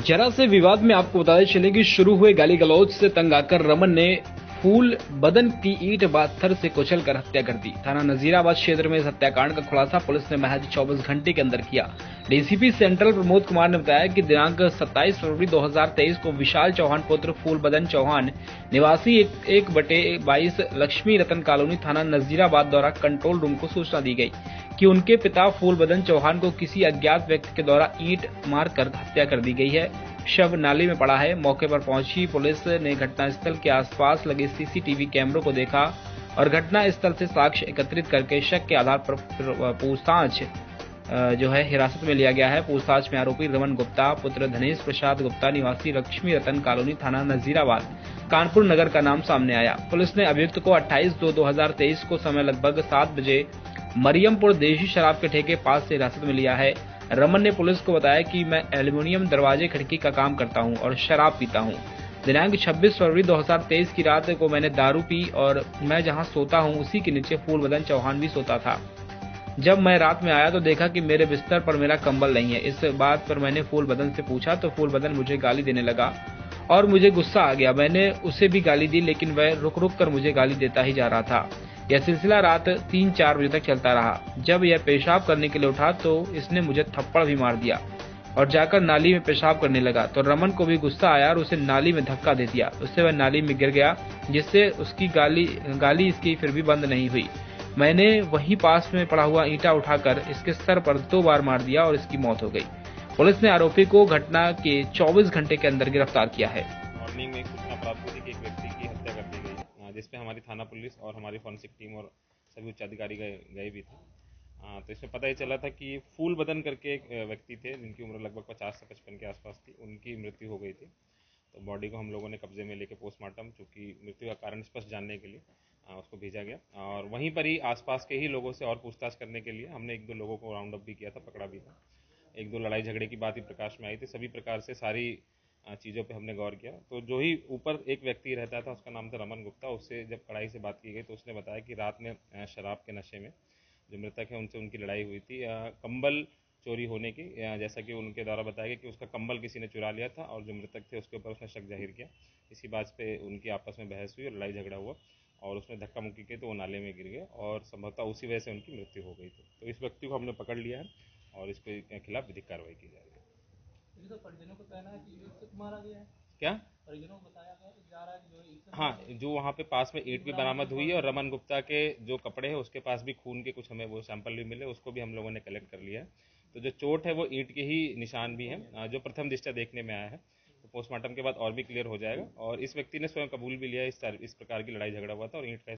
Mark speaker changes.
Speaker 1: जरा से विवाद में आपको बताते चले कि शुरू हुए गाली गलौज से तंग आकर रमन ने फूल बदन की ईंट पत्थर से कुचलकर हत्या कर दी। थाना नजीराबाद क्षेत्र में इस हत्याकांड का खुलासा पुलिस ने महज 24 घंटे के अंदर किया। डीसीपी सेंट्रल प्रमोद कुमार ने बताया कि दिनांक 27 फरवरी 2023 को विशाल चौहान पुत्र फूल बदन चौहान निवासी 1/22 लक्ष्मी रतन कॉलोनी थाना नजीराबाद द्वारा कंट्रोल रूम को सूचना दी गई कि उनके पिता फूल बदन चौहान को किसी अज्ञात व्यक्ति के द्वारा ईंट मारकर हत्या कर दी गई है। शव नाली में पड़ा है। मौके पर पहुंची पुलिस ने घटनास्थल के आसपास लगे सीसीटीवी कैमरों को देखा और घटनास्थल से साक्ष्य एकत्रित करके शक के आधार पर पूछताछ हिरासत में लिया गया है। पूछताछ में आरोपी रमन गुप्ता पुत्र धनेश प्रसाद गुप्ता निवासी लक्ष्मी रतन कॉलोनी थाना नजीराबाद कानपुर नगर का नाम सामने आया। पुलिस ने अभियुक्त को 28/2/2023 को समय लगभग 7 बजे मरियमपुर देशी शराब के ठेके पास से हिरासत में लिया है। रमन ने पुलिस को बताया कि मैं एल्युमिनियम दरवाजे खिड़की का काम करता हूं और शराब पीता हूं। दिनांक 26 फरवरी 2023 की रात को मैंने दारू पी और मैं जहां सोता हूं उसी के नीचे फूल बदन चौहान भी सोता था। जब मैं रात में आया तो देखा कि मेरे बिस्तर पर मेरा कंबल नहीं है। इस बात पर मैंने फूल बदन से पूछा तो फूल बदन मुझे गाली देने लगा और मुझे गुस्सा आ गया। मैंने उसे भी गाली दी लेकिन वह रुक रुक कर मुझे गाली देता ही जा रहा था। यह सिलसिला रात 3-4 बजे तक चलता रहा। जब यह पेशाब करने के लिए उठा तो इसने मुझे थप्पड़ भी मार दिया और जाकर नाली में पेशाब करने लगा तो रमन को भी गुस्सा आया और उसे नाली में धक्का दे दिया। उससे वह नाली में गिर गया जिससे उसकी गाली इसकी फिर भी बंद नहीं हुई। मैंने वहीं पास में पड़ा हुआ ईंटा उठाकर इसके सर पर 2 बार मार दिया और इसकी मौत हो गई। पुलिस ने आरोपी को घटना के 24 घंटे के अंदर गिरफ्तार किया है।
Speaker 2: मॉर्निंग में सूचना प्राप्त हुई कि एक व्यक्ति की हत्या कर दी गई है, जिसपे हमारी थाना पुलिस और हमारी फॉरेंसिक टीम और सभी उच्च अधिकारी गए भी थे। तो इसमें पता ही चला था कि फूल बदन करके एक व्यक्ति थे जिनकी उम्र लगभग 50 से 55 के आसपास थी। उनकी मृत्यु हो गई थी। तो बॉडी को हम लोगों ने कब्जे में लेके पोस्टमार्टम, चूँकि मृत्यु का कारण स्पष्ट जानने के लिए उसको भेजा गया और वहीं पर ही आसपास के ही लोगों से और पूछताछ करने के लिए हमने 1-2 लोगों को राउंड अप भी किया था, पकड़ा भी था। 1-2 लड़ाई झगड़े की बात भी प्रकाश में आई थी। सभी प्रकार से सारी चीज़ों पे हमने गौर किया। तो जो ही ऊपर एक व्यक्ति रहता था उसका नाम था रमन गुप्ता। उससे जब कड़ाई से बात की गई तो उसने बताया कि रात में शराब के नशे में जो मृतक है उनसे उनकी लड़ाई हुई थी कंबल चोरी होने की। जैसा कि उनके द्वारा बताया गया कि उसका कंबल किसी ने चुरा लिया था और जो मृतक थे उसके ऊपर उसने शक जाहिर किया। इसी बात पे उनकी आपस में बहस हुई और लड़ाई झगड़ा हुआ और उसने धक्का मुक्की की तो वो नाले में गिर गया और संभवतः उसी वजह से उनकी मृत्यु हो गई थी। तो इस व्यक्ति को हमने पकड़ लिया है और इसके खिलाफ विधिक कार्रवाई की जा रही है।
Speaker 3: तो परिजनों को कहना है कि ईंट से मारा गया है।
Speaker 2: क्या
Speaker 3: परिजनों को बताया है जा रहा है कि जो ईंट से
Speaker 2: हाँ, जो वहाँ पे पास में ईंट भी बरामद हुई है और रमन गुप्ता के जो कपड़े हैं उसके पास भी खून के कुछ हमें वो सैंपल भी मिले, उसको भी हम लोगों ने कलेक्ट कर लिया है। तो जो चोट है वो ईंट के ही निशान भी हैं जो प्रथम दृष्टया देखने में आया है। तो पोस्टमार्टम के बाद और भी क्लियर हो जाएगा और इस व्यक्ति ने स्वयं कबूल भी लिया इस प्रकार की लड़ाई झगड़ा हुआ था और ईंट का